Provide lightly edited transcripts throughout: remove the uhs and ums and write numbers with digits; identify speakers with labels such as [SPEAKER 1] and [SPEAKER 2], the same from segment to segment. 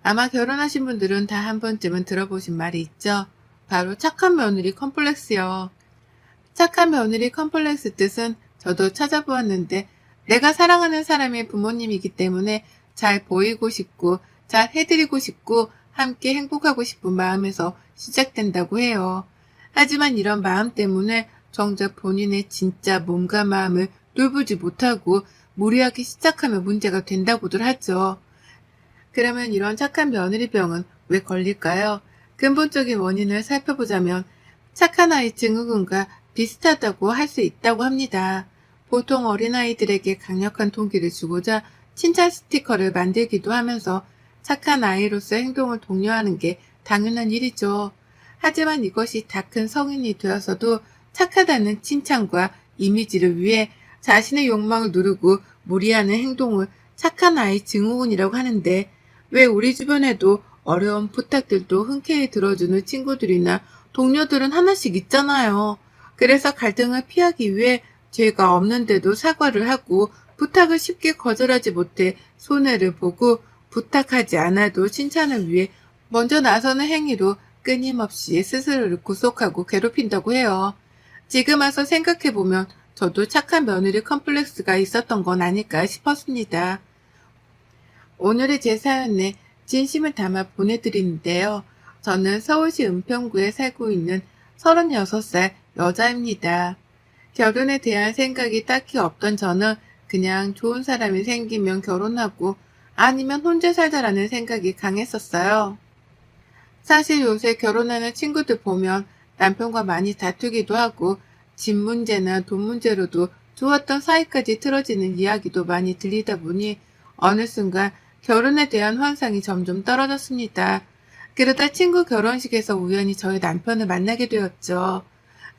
[SPEAKER 1] 아마 결혼하신 분들은 다 한 번쯤은 들어보신 말이 있죠. 바로 착한 며느리 컴플렉스요. 착한 며느리 컴플렉스 뜻은 저도 찾아보았는데, 내가 사랑하는 사람의 부모님이기 때문에 잘 보이고 싶고 잘 해드리고 싶고 함께 행복하고 싶은 마음에서 시작된다고 해요. 하지만 이런 마음 때문에 정작 본인의 진짜 몸과 마음을 돌보지 못하고 무리하게 시작하면 문제가 된다고들 하죠. 그러면 이런 착한 며느리병은 왜 걸릴까요? 근본적인 원인을 살펴보자면 착한 아이 증후군과 비슷하다고 할 수 있다고 합니다. 보통 어린아이들에게 강력한 동기를 주고자 칭찬 스티커를 만들기도 하면서 착한 아이로서 행동을 독려하는 게 당연한 일이죠. 하지만 이것이 다 큰 성인이 되어서도 착하다는 칭찬과 이미지를 위해 자신의 욕망을 누르고 무리하는 행동을 착한 아이 증후군이라고 하는데, 왜 우리 주변에도 어려운 부탁들도 흔쾌히 들어주는 친구들이나 동료들은 하나씩 있잖아요. 그래서 갈등을 피하기 위해 죄가 없는데도 사과를 하고 부탁을 쉽게 거절하지 못해 손해를 보고 부탁하지 않아도 칭찬을 위해 먼저 나서는 행위로 끊임없이 스스로를 구속하고 괴롭힌다고 해요. 지금 와서 생각해보면 저도 착한 며느리 컴플렉스가 있었던 건 아닐까 싶었습니다. 오늘의 제 사연에 진심을 담아 보내드리는데요. 저는 서울시 은평구에 살고 있는 36살 여자입니다. 결혼에 대한 생각이 딱히 없던 저는 그냥 좋은 사람이 생기면 결혼하고 아니면 혼자 살자라는 생각이 강했었어요. 사실 요새 결혼하는 친구들 보면 남편과 많이 다투기도 하고 집 문제나 돈 문제로도 좋았던 사이까지 틀어지는 이야기도 많이 들리다 보니 어느 순간 결혼에 대한 환상이 점점 떨어졌습니다. 그러다 친구 결혼식에서 우연히 저희 남편을 만나게 되었죠.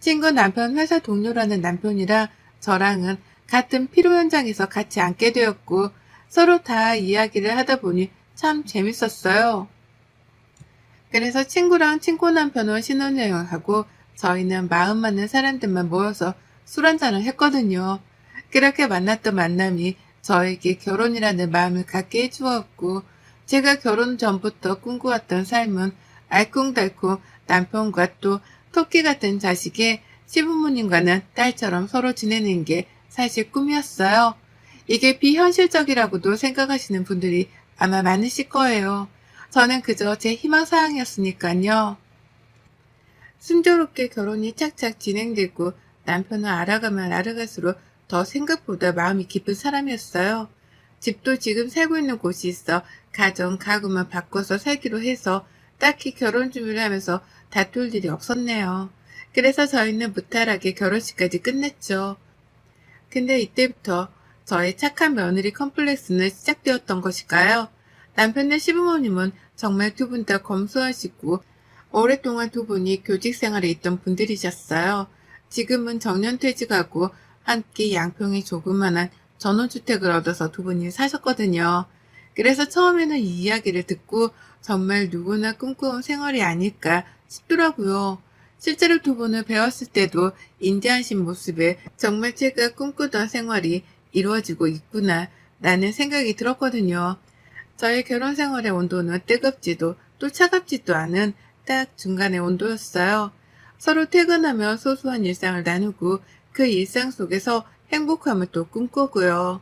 [SPEAKER 1] 친구 남편 회사 동료라는 남편이라 저랑은 같은 피로 현장에서 같이 앉게 되었고 서로 다 이야기를 하다 보니 참 재밌었어요. 그래서 친구랑 친구 남편은 신혼여행을 하고 저희는 마음 맞는 사람들만 모여서 술 한잔을 했거든요. 그렇게 만났던 만남이 저에게 결혼이라는 마음을 갖게 해주었고, 제가 결혼 전부터 꿈꿔왔던 삶은 알콩달콩 남편과 또 토끼 같은 자식의 시부모님과는 딸처럼 서로 지내는 게 사실 꿈이었어요. 이게 비현실적이라고도 생각하시는 분들이 아마 많으실 거예요. 저는 그저 제 희망사항이었으니까요. 순조롭게 결혼이 착착 진행되고 남편을 알아가면 알아갈수록 더 생각보다 마음이 깊은 사람이었어요. 집도 지금 살고 있는 곳이 있어 가정, 가구만 바꿔서 살기로 해서 딱히 결혼 준비를 하면서 다툴 일이 없었네요. 그래서 저희는 무탈하게 결혼식까지 끝냈죠. 근데 이때부터 저의 착한 며느리 컴플렉스는 시작되었던 것일까요? 남편의 시부모님은 정말 두 분 다 검소하시고 오랫동안 두 분이 교직 생활에 있던 분들이셨어요. 지금은 정년퇴직하고 함께 양평에 조그만한 전원주택을 얻어서 두 분이 사셨거든요. 그래서 처음에는 이 이야기를 듣고 정말 누구나 꿈꿔온 생활이 아닐까 싶더라고요. 실제로 두 분을 배웠을 때도 인자하신 모습에 정말 제가 꿈꾸던 생활이 이루어지고 있구나 라는 생각이 들었거든요. 저의 결혼 생활의 온도는 뜨겁지도 또 차갑지도 않은 딱 중간의 온도였어요. 서로 퇴근하면 소소한 일상을 나누고 그 일상 속에서 행복함을 또 꿈꾸고요.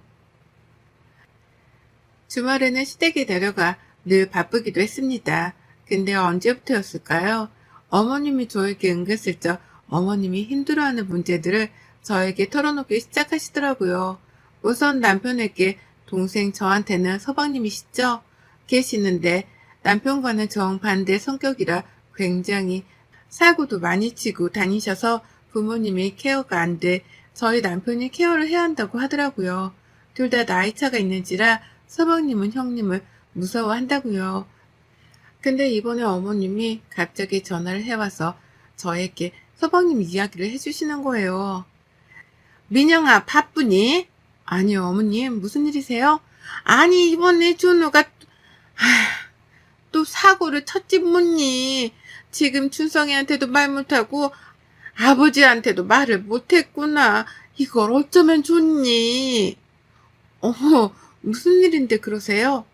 [SPEAKER 1] 주말에는 시댁에 내려가 늘 바쁘기도 했습니다. 근데 언제부터였을까요? 어머님이 저에게 은근슬쩍 어머님이 힘들어하는 문제들을 저에게 털어놓기 시작하시더라고요. 우선 남편에게 동생 저한테는 서방님이시죠? 계시는데 남편과는 정반대 성격이라 굉장히 사고도 많이 치고 다니셔서 부모님이 케어가 안 돼 저희 남편이 케어를 해야 한다고 하더라고요. 둘 다 나이 차가 있는지라 서방님은 형님을 무서워한다고요. 근데 이번에 어머님이 갑자기 전화를 해와서 저에게 서방님 이야기를 해주시는 거예요. 민영아, 바쁘니? 아니요, 어머님, 무슨 일이세요? 아니, 이번에 준호가 또 사고를 쳤지 뭐니. 지금 춘성이한테도 말 못하고 아버지한테도 말을 못했구나. 이걸 어쩌면 좋니? 어머, 무슨 일인데 그러세요?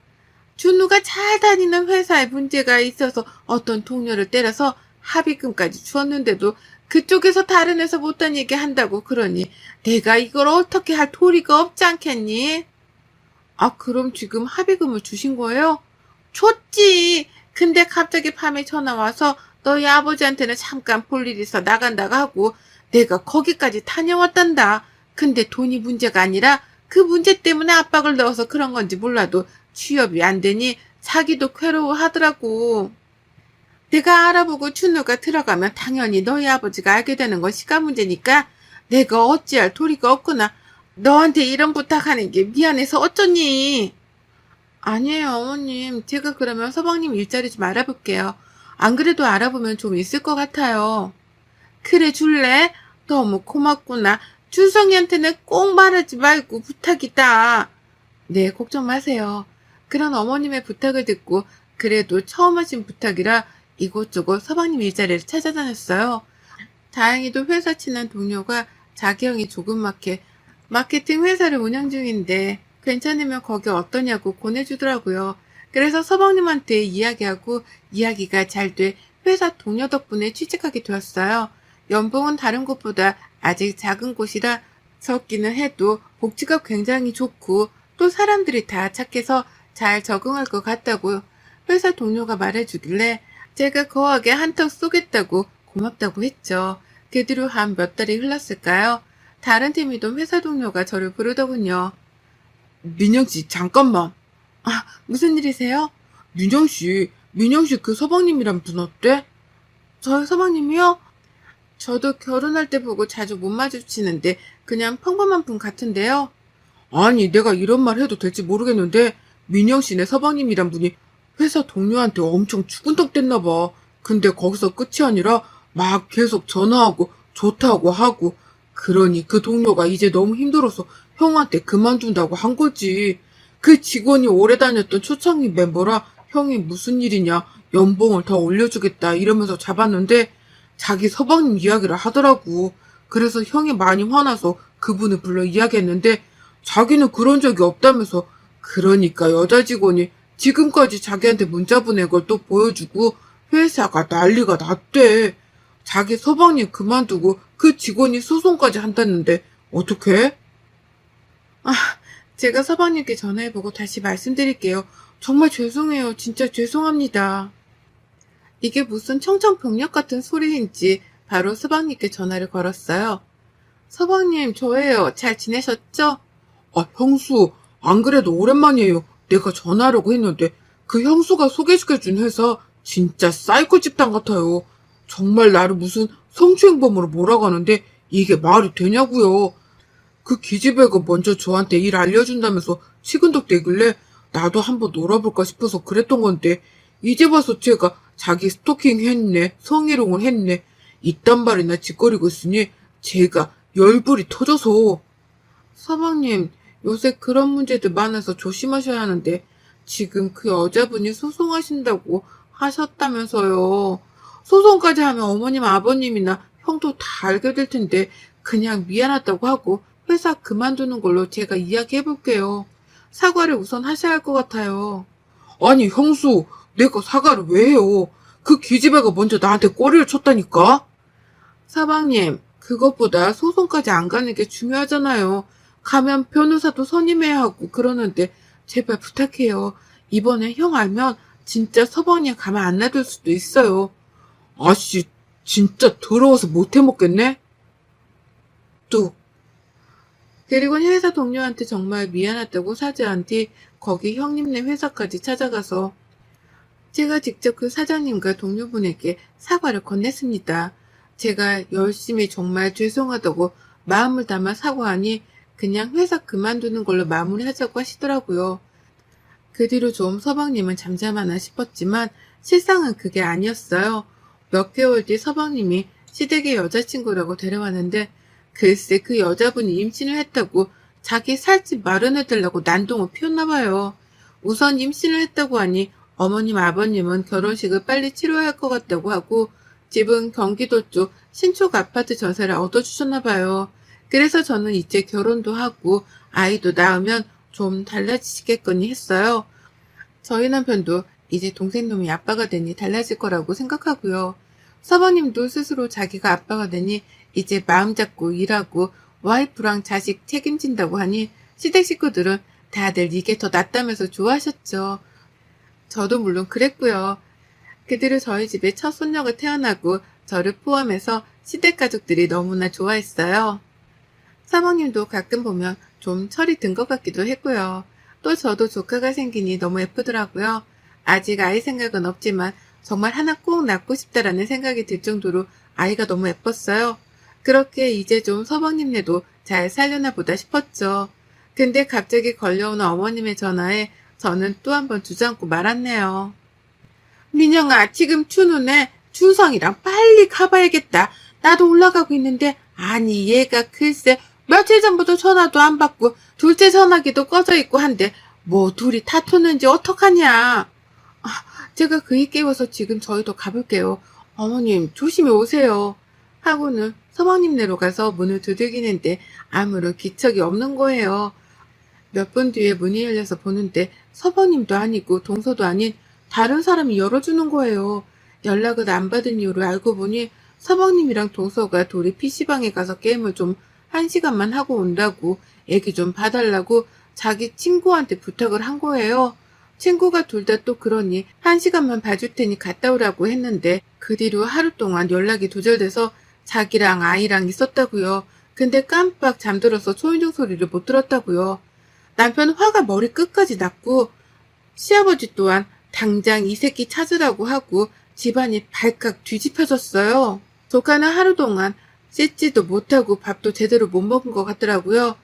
[SPEAKER 1] 준우가 잘 다니는 회사에 문제가 있어서 어떤 동료를 때려서 합의금까지 주었는데도 그쪽에서 다른 회사 못 다니게 한다고 그러니 내가 이걸 어떻게 할 도리가 없지 않겠니? 아, 그럼 지금 합의금을 주신 거예요? 줬지. 근데 갑자기 밤에 전화 와서 너희 아버지한테는 잠깐 볼 일 있어 나간다고 하고 내가 거기까지 다녀왔단다. 근데 돈이 문제가 아니라 그 문제 때문에 압박을 넣어서 그런 건지 몰라도 취업이 안 되니 자기도 괴로워하더라고. 내가 알아보고 준우가 들어가면 당연히 너희 아버지가 알게 되는 건 시간 문제니까 내가 어찌할 도리가 없구나. 너한테 이런 부탁하는 게 미안해서 어쩌니? 아니에요, 어머님. 제가 그러면 서방님 일자리 좀 알아볼게요. 안 그래도 알아보면 좀 있을 것 같아요. 그래 줄래? 너무 고맙구나. 준성이한테는 꼭 말하지 말고 부탁이다. 네, 걱정 마세요. 그런 어머님의 부탁을 듣고 그래도 처음 하신 부탁이라 이곳저곳 서방님 일자리를 찾아다녔어요. 다행히도 회사 친한 동료가 자기 형이 조그맣게 마케팅 회사를 운영 중인데 괜찮으면 거기 어떠냐고 권해주더라고요. 그래서 서방님한테 이야기하고 이야기가 잘 돼 회사 동료 덕분에 취직하게 되었어요. 연봉은 다른 곳보다 아직 작은 곳이라 적기는 해도 복지가 굉장히 좋고 또 사람들이 다 착해서 잘 적응할 것 같다고 회사 동료가 말해주길래 제가 거하게 한턱 쏘겠다고 고맙다고 했죠. 그 뒤로 한 몇 달이 흘렀을까요? 다른 팀이던 회사 동료가 저를 부르더군요.
[SPEAKER 2] 민영씨, 잠깐만.
[SPEAKER 1] 아, 무슨 일이세요?
[SPEAKER 2] 민영씨 그 서방님이랑 눈 어때?
[SPEAKER 1] 저희 서방님이요? 저도 결혼할 때 보고 자주 못 마주치는데 그냥 평범한 분 같은데요.
[SPEAKER 2] 아니, 내가 이런 말 해도 될지 모르겠는데, 민영씨네 서방님이란 분이 회사 동료한테 엄청 죽은떡 댔나봐. 근데 거기서 끝이 아니라 막 계속 전화하고 좋다고 하고, 그러니 그 동료가 이제 너무 힘들어서 형한테 그만둔다고 한 거지. 그 직원이 오래 다녔던 초창기 멤버라 형이 무슨 일이냐, 연봉을 더 올려주겠다 이러면서 잡았는데 자기 서방님 이야기를 하더라고. 그래서 형이 많이 화나서 그분을 불러 이야기했는데 자기는 그런 적이 없다면서. 그러니까 여자 직원이 지금까지 자기한테 문자 보낸 걸 또 보여주고 회사가 난리가 났대. 자기 서방님 그만두고 그 직원이 소송까지 한다는데 어떡해?
[SPEAKER 1] 아, 제가 서방님께 전화해보고 다시 말씀드릴게요. 정말 죄송해요. 진짜 죄송합니다. 이게 무슨 청천벽력 같은 소리인지 바로 서방님께 전화를 걸었어요. 서방님, 저예요. 잘 지내셨죠?
[SPEAKER 2] 아, 형수, 안 그래도 오랜만이에요. 내가 전화하려고 했는데 그 형수가 소개시켜준 회사 진짜 사이코 집단 같아요. 정말 나를 무슨 성추행범으로 몰아가는데 이게 말이 되냐고요. 그 기집애가 먼저 저한테 일 알려준다면서 시근덕대길래 나도 한번 놀아볼까 싶어서 그랬던 건데 이제 와서 제가 자기 스토킹 했네, 성희롱을 했네, 이딴 말이나 짓거리고 있으니 제가 열불이 터져서.
[SPEAKER 1] 서방님, 요새 그런 문제들 많아서 조심하셔야 하는데 지금 그 여자분이 소송하신다고 하셨다면서요. 소송까지 하면 어머님, 아버님이나 형도 다 알게 될 텐데 그냥 미안하다고 하고 회사 그만두는 걸로 제가 이야기해볼게요. 사과를 우선 하셔야 할 것 같아요.
[SPEAKER 2] 아니 형수, 내가 사과를 왜 해요? 그 기집애가 먼저 나한테 꼬리를 쳤다니까?
[SPEAKER 1] 서방님, 그것보다 소송까지 안 가는 게 중요하잖아요. 가면 변호사도 선임해야 하고 그러는데 제발 부탁해요. 이번에 형 알면 진짜 서방님 가만 안 놔둘 수도 있어요.
[SPEAKER 2] 아씨, 진짜 더러워서 못 해먹겠네?
[SPEAKER 1] 뚝. 그리고는 회사 동료한테 정말 미안하다고 사죄한 뒤 거기 형님네 회사까지 찾아가서 제가 직접 그 사장님과 동료분에게 사과를 건넸습니다. 제가 열심히 정말 죄송하다고 마음을 담아 사과하니 그냥 회사 그만두는 걸로 마무리하자고 하시더라고요. 그 뒤로 좀 서방님은 잠잠하나 싶었지만 실상은 그게 아니었어요. 몇 개월 뒤 서방님이 시댁의 여자친구라고 데려왔는데 글쎄 그 여자분이 임신을 했다고 자기 살집 마련해달라고 난동을 피웠나 봐요. 우선 임신을 했다고 하니 어머님 아버님은 결혼식을 빨리 치러야 할 것 같다고 하고 집은 경기도 쪽 신축 아파트 전세를 얻어주셨나 봐요. 그래서 저는 이제 결혼도 하고 아이도 낳으면 좀 달라지시겠거니 했어요. 저희 남편도 이제 동생 놈이 아빠가 되니 달라질 거라고 생각하고요. 서버님도 스스로 자기가 아빠가 되니 이제 마음 잡고 일하고 와이프랑 자식 책임진다고 하니 시댁 식구들은 다들 이게 더 낫다면서 좋아하셨죠. 저도 물론 그랬고요. 그대로 저희 집에 첫 손녀가 태어나고 저를 포함해서 시댁 가족들이 너무나 좋아했어요. 사모님도 가끔 보면 좀 철이 든 것 같기도 했고요. 또 저도 조카가 생기니 너무 예쁘더라고요. 아직 아이 생각은 없지만 정말 하나 꼭 낳고 싶다라는 생각이 들 정도로 아이가 너무 예뻤어요. 그렇게 이제 좀 서방님네도 잘 살려나 보다 싶었죠. 근데 갑자기 걸려오는 어머님의 전화에 저는 또 한 번 주저앉고 말았네요. 민영아, 지금 춘우네 준성이랑 빨리 가봐야겠다. 나도 올라가고 있는데 아니 얘가 글쎄 며칠 전부터 전화도 안 받고 둘째 전화기도 꺼져 있고 한데 뭐 둘이 다투는지 어떡하냐. 제가 그이 깨워서 지금 저희도 가볼게요. 어머님 조심히 오세요. 하고는 서방님네로 가서 문을 두들기는데 아무런 기척이 없는 거예요. 몇 분 뒤에 문이 열려서 보는데 서방님도 아니고 동서도 아닌 다른 사람이 열어주는 거예요. 연락을 안 받은 이유를 알고 보니 서방님이랑 동서가 둘이 PC방에 가서 게임을 좀 1시간만 하고 온다고 애기 좀 봐달라고 자기 친구한테 부탁을 한 거예요. 친구가 둘 다 또 그러니 1시간만 봐줄 테니 갔다 오라고 했는데 그 뒤로 하루 동안 연락이 두절돼서 자기랑 아이랑 있었다고요. 근데 깜빡 잠들어서 초인종 소리를 못 들었다고요. 남편 화가 머리 끝까지 났고 시아버지 또한 당장 이 새끼 찾으라고 하고 집안이 발칵 뒤집혀졌어요. 조카는 하루 동안 씻지도 못하고 밥도 제대로 못 먹은 것 같더라고요.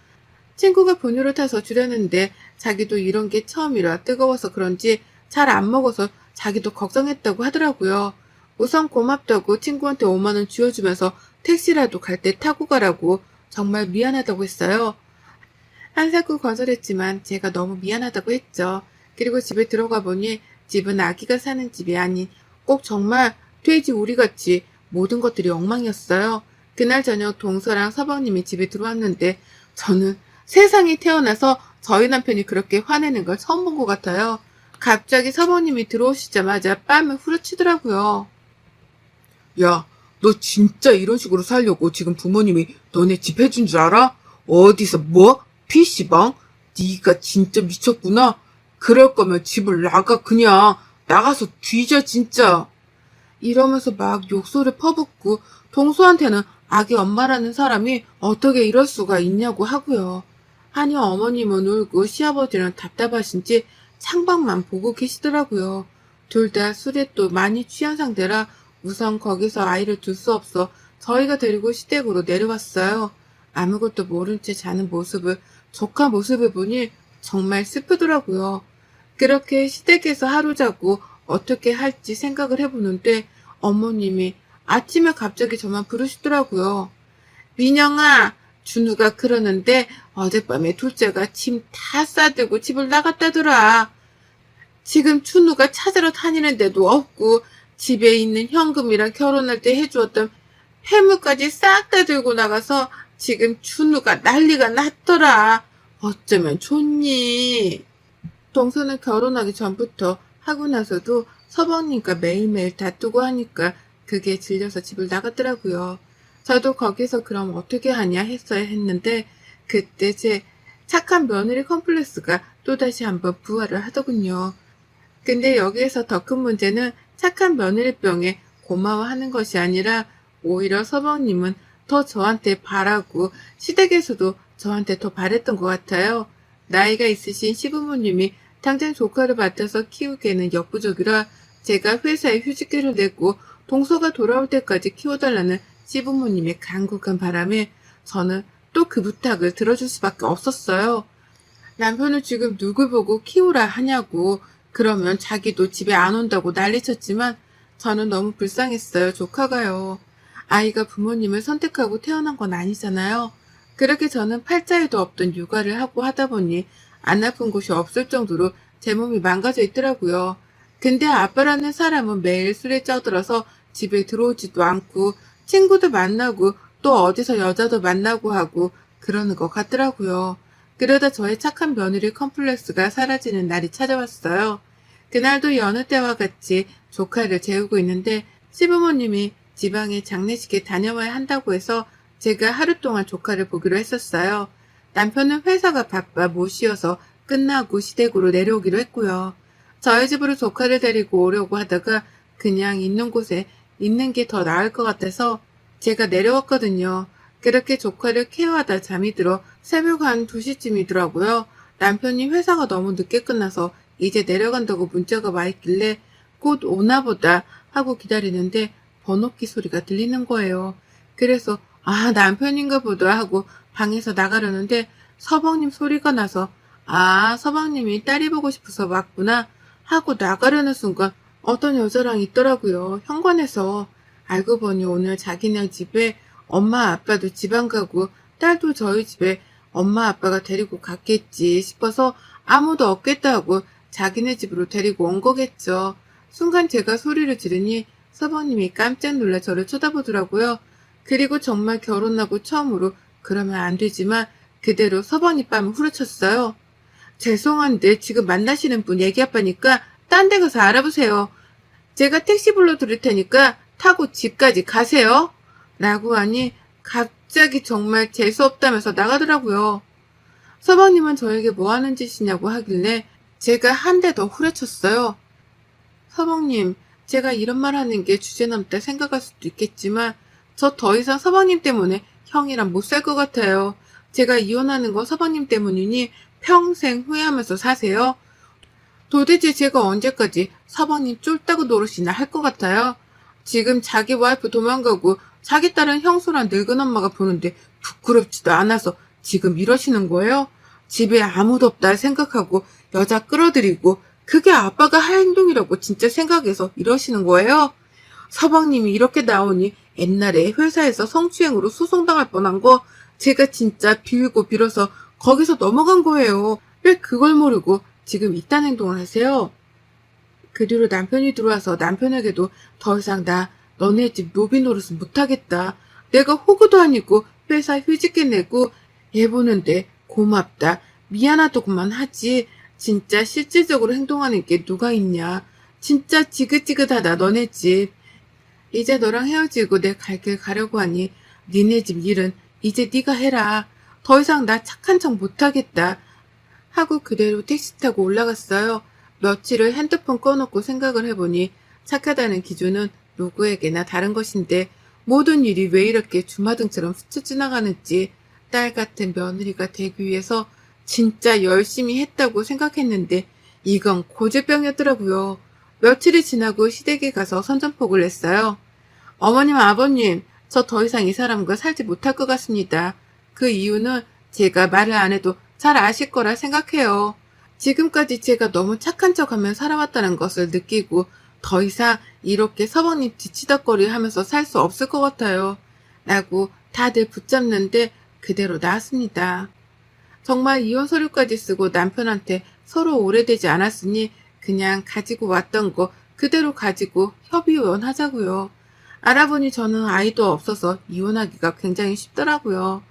[SPEAKER 1] 친구가 분유를 타서 주려는데 자기도 이런 게 처음이라 뜨거워서 그런지 잘 안 먹어서 자기도 걱정했다고 하더라고요. 우선 고맙다고 친구한테 5만 원 쥐어주면서 택시라도 갈 때 타고 가라고 정말 미안하다고 했어요. 한사코 거절했지만 제가 너무 미안하다고 했죠. 그리고 집에 들어가 보니 집은 아기가 사는 집이 아닌 꼭 정말 돼지 우리같이 모든 것들이 엉망이었어요. 그날 저녁 동서랑 서방님이 집에 들어왔는데 저는 세상에 태어나서 저희 남편이 그렇게 화내는 걸 처음 본 것 같아요. 갑자기 서방님이 들어오시자마자 뺨을 후려치더라고요.
[SPEAKER 2] 야, 너 진짜 이런 식으로 살려고 지금 부모님이 너네 집 해준 줄 알아? 어디서 뭐? PC방? 네가 진짜 미쳤구나. 그럴 거면 집을 나가 그냥. 나가서 뒤져 진짜. 이러면서 막 욕설을 퍼붓고 동서한테는 아기 엄마라는 사람이 어떻게 이럴 수가 있냐고 하고요. 아니 어머님은 울고 시아버지는 답답하신지 창밖만 보고 계시더라고요. 둘 다 술에 또 많이 취한 상태라 우선 거기서 아이를 둘 수 없어 저희가 데리고 시댁으로 내려왔어요. 아무것도 모른 채 자는 모습을 조카 모습을 보니 정말 슬프더라고요. 그렇게 시댁에서 하루 자고 어떻게 할지 생각을 해보는데 어머님이 아침에 갑자기 저만 부르시더라고요. 민영아, 준우가 그러는데 어젯밤에 둘째가 짐 다 싸들고 집을 나갔다더라. 지금 준우가 찾으러 다니는데도 없고 집에 있는 현금이랑 결혼할 때 해주었던 해물까지 싹 다 들고 나가서 지금 준우가 난리가 났더라. 어쩌면 좋니? 동서는 결혼하기 전부터 하고 나서도 서방님과 매일매일 다투고 하니까 그게 질려서 집을 나갔더라고요. 저도 거기서 그럼 어떻게 하냐 했어야 했는데 그때 제 착한 며느리 컴플렉스가 또다시 한번 부활을 하더군요. 근데 여기에서 더 큰 문제는 착한 며느리병에 고마워하는 것이 아니라 오히려 서방님은 더 저한테 바라고 시댁에서도 저한테 더 바랬던 것 같아요. 나이가 있으신 시부모님이 당장 조카를 맡아서 키우기에는 역부족이라 제가 회사에 휴직계를 내고 동서가 돌아올 때까지 키워달라는 시부모님의 간곡한 바람에 저는 또 그 부탁을 들어줄 수밖에 없었어요. 남편은 지금 누굴 보고 키우라 하냐고 그러면 자기도 집에 안 온다고 난리쳤지만 저는 너무 불쌍했어요. 조카가요. 아이가 부모님을 선택하고 태어난 건 아니잖아요. 그렇게 저는 팔자에도 없던 육아를 하고 하다 보니 안 아픈 곳이 없을 정도로 제 몸이 망가져 있더라고요. 근데 아빠라는 사람은 매일 술에 쪄들어서 집에 들어오지도 않고 친구도 만나고 또 어디서 여자도 만나고 하고 그러는 것 같더라고요. 그러다 저의 착한 며느리 컴플렉스가 사라지는 날이 찾아왔어요.
[SPEAKER 1] 그날도 여느 때와 같이 조카를 재우고 있는데 시부모님이 지방에 장례식에 다녀와야 한다고 해서 제가 하루 동안 조카를 보기로 했었어요. 남편은 회사가 바빠 못 쉬어서 끝나고 시댁으로 내려오기로 했고요. 저희 집으로 조카를 데리고 오려고 하다가 그냥 있는 곳에 있는 게 더 나을 것 같아서 제가 내려왔거든요. 그렇게 조카를 케어하다 잠이 들어 새벽 한 2시쯤이더라고요. 남편이 회사가 너무 늦게 끝나서 이제 내려간다고 문자가 와 있길래 곧 오나 보다 하고 기다리는데 번호키 소리가 들리는 거예요. 그래서 아, 남편인가 보다 하고 방에서 나가려는데 서방님 소리가 나서 아, 서방님이 딸이 보고 싶어서 왔구나 하고 나가려는 순간 어떤 여자랑 있더라고요. 현관에서. 알고 보니 오늘 자기네 집에 엄마 아빠도 지방 가고 딸도 저희 집에 엄마 아빠가 데리고 갔겠지 싶어서 아무도 없겠다 하고 자기네 집으로 데리고 온 거겠죠. 순간 제가 소리를 지르니 서방님이 깜짝 놀라 저를 쳐다보더라고요. 그리고 정말 결혼하고 처음으로 그러면 안 되지만 그대로 서방님 뺨을 후려쳤어요. 죄송한데 지금 만나시는 분 애기 아빠니까 딴 데 가서 알아보세요. 제가 택시 불러드릴 테니까 타고 집까지 가세요. 라고 하니 갑자기 정말 재수없다면서 나가더라고요. 서방님은 저에게 뭐 하는 짓이냐고 하길래 제가 한 대 더 후려쳤어요. 서방님, 제가 이런 말 하는 게 주제넘다 생각할 수도 있겠지만 저 더 이상 서방님 때문에 형이랑 못 살 것 같아요. 제가 이혼하는 거 서방님 때문이니 평생 후회하면서 사세요. 도대체 제가 언제까지 서방님 쫄따구 노릇이나 할 것 같아요? 지금 자기 와이프 도망가고 자기 딸은 형수랑 늙은 엄마가 보는데 부끄럽지도 않아서 지금 이러시는 거예요? 집에 아무도 없다 생각하고 여자 끌어들이고 그게 아빠가 할 행동이라고 진짜 생각해서 이러시는 거예요? 서방님이 이렇게 나오니 옛날에 회사에서 성추행으로 소송당할 뻔한 거 제가 진짜 빌고 빌어서 거기서 넘어간 거예요. 왜 그걸 모르고 지금 이딴 행동을 하세요? 그 뒤로 남편이 들어와서 남편에게도 더 이상 나 너네 집 노비 노릇은 못하겠다. 내가 호구도 아니고 회사 휴직해 내고 애 보는데 고맙다. 미안하다고만 하지. 진짜 실질적으로 행동하는 게 누가 있냐. 진짜 지긋지긋하다 너네 집. 이제 너랑 헤어지고 내 갈 길 가려고 하니 니네 집 일은 이제 네가 해라. 더 이상 나 착한 척 못하겠다. 하고 그대로 택시 타고 올라갔어요. 며칠을 핸드폰 꺼놓고 생각을 해보니 착하다는 기준은 누구에게나 다른 것인데 모든 일이 왜 이렇게 주마등처럼 스쳐 지나가는지 딸 같은 며느리가 되기 위해서 진짜 열심히 했다고 생각했는데 이건 고질병이었더라고요. 며칠이 지나고 시댁에 가서 선전포고를 했어요. 어머님, 아버님, 저 더 이상 이 사람과 살지 못할 것 같습니다. 그 이유는 제가 말을 안 해도 잘 아실 거라 생각해요. 지금까지 제가 너무 착한 척하며 살아왔다는 것을 느끼고 더 이상 이렇게 서방님 뒤치다거리 하면서 살 수 없을 것 같아요. 라고 다들 붙잡는데 그대로 나왔습니다. 정말 이혼 서류까지 쓰고 남편한테 서로 오래되지 않았으니 그냥 가지고 왔던 거 그대로 가지고 협의혼하자고요. 알아보니 저는 아이도 없어서 이혼하기가 굉장히 쉽더라고요.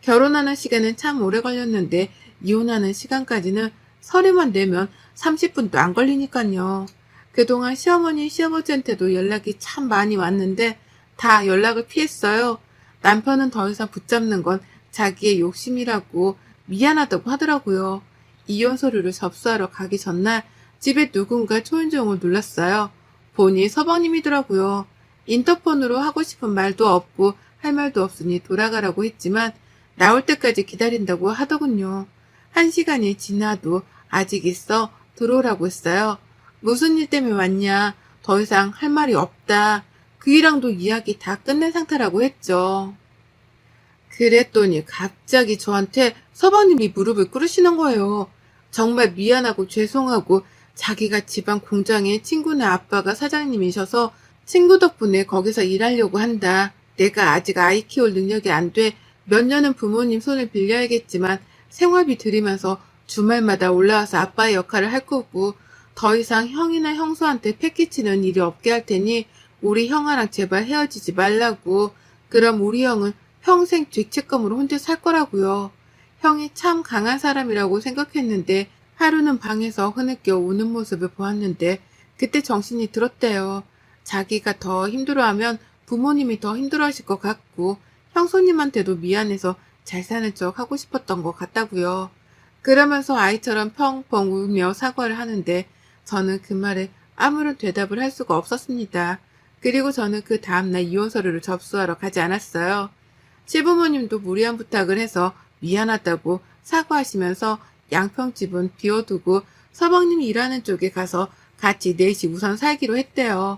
[SPEAKER 1] 결혼하는 시간은 참 오래 걸렸는데 이혼하는 시간까지는 서류만 내면 30분도 안 걸리니까요. 그동안 시어머니, 시아버지한테도 연락이 참 많이 왔는데 다 연락을 피했어요. 남편은 더 이상 붙잡는 건 자기의 욕심이라고 미안하다고 하더라고요. 이혼 서류를 접수하러 가기 전날 집에 누군가 초인종을 눌렀어요. 보니 서방님이더라고요. 인터폰으로 하고 싶은 말도 없고 할 말도 없으니 돌아가라고 했지만 나올 때까지 기다린다고 하더군요. 1시간이 지나도 아직 있어 들어오라고 했어요. 무슨 일 때문에 왔냐? 더 이상 할 말이 없다. 그이랑도 이야기 다 끝낸 상태라고 했죠. 그랬더니 갑자기 저한테 서방님이 무릎을 꿇으시는 거예요. 정말 미안하고 죄송하고 자기가 지방 공장에 친구네 아빠가 사장님이셔서 친구 덕분에 거기서 일하려고 한다. 내가 아직 아이 키울 능력이 안 돼. 몇 년은 부모님 손을 빌려야겠지만 생활비 들이면서 주말마다 올라와서 아빠의 역할을 할 거고 더 이상 형이나 형수한테 패기치는 일이 없게 할 테니 우리 형아랑 제발 헤어지지 말라고. 그럼 우리 형은 평생 죄책감으로 혼자 살 거라고요. 형이 참 강한 사람이라고 생각했는데 하루는 방에서 흐느껴 우는 모습을 보았는데 그때 정신이 들었대요. 자기가 더 힘들어하면 부모님이 더 힘들어하실 것 같고 형수님한테도 미안해서 잘 사는 척 하고 싶었던 것 같다고요. 그러면서 아이처럼 펑펑 울며 사과를 하는데 저는 그 말에 아무런 대답을 할 수가 없었습니다. 그리고 저는 그 다음날 이혼 서류를 접수하러 가지 않았어요. 시부모님도 무리한 부탁을 해서 미안하다고 사과하시면서 양평집은 비워두고 서방님이 일하는 쪽에 가서 같이 넷이 우선 살기로 했대요.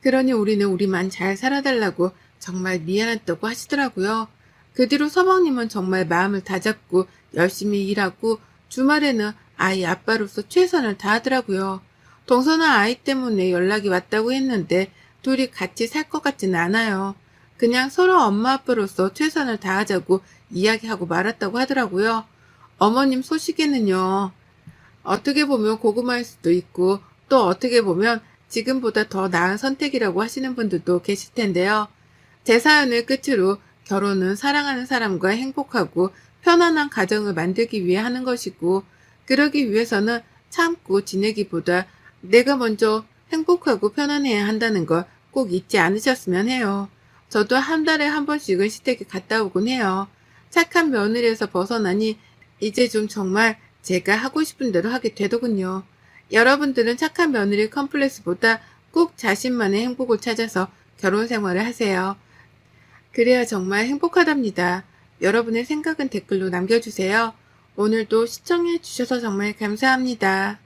[SPEAKER 1] 그러니 우리는 우리만 잘 살아달라고 정말 미안했다고 하시더라고요. 그 뒤로 서방님은 정말 마음을 다잡고 열심히 일하고 주말에는 아이 아빠로서 최선을 다하더라고요. 동서나 아이 때문에 연락이 왔다고 했는데 둘이 같이 살 것 같지는 않아요. 그냥 서로 엄마 아빠로서 최선을 다하자고 이야기하고 말았다고 하더라고요. 어머님 소식에는요. 어떻게 보면 고구마일 수도 있고 또 어떻게 보면 지금보다 더 나은 선택이라고 하시는 분들도 계실 텐데요. 제 사연을 끝으로 결혼은 사랑하는 사람과 행복하고 편안한 가정을 만들기 위해 하는 것이고 그러기 위해서는 참고 지내기보다 내가 먼저 행복하고 편안해야 한다는 걸 꼭 잊지 않으셨으면 해요. 저도 한 달에 한 번씩은 시댁에 갔다 오곤 해요. 착한 며느리에서 벗어나니 이제 좀 정말 제가 하고 싶은 대로 하게 되더군요. 여러분들은 착한 며느리 컴플렉스보다 꼭 자신만의 행복을 찾아서 결혼 생활을 하세요. 그래야 정말 행복하답니다. 여러분의 생각은 댓글로 남겨주세요. 오늘도 시청해 주셔서 정말 감사합니다.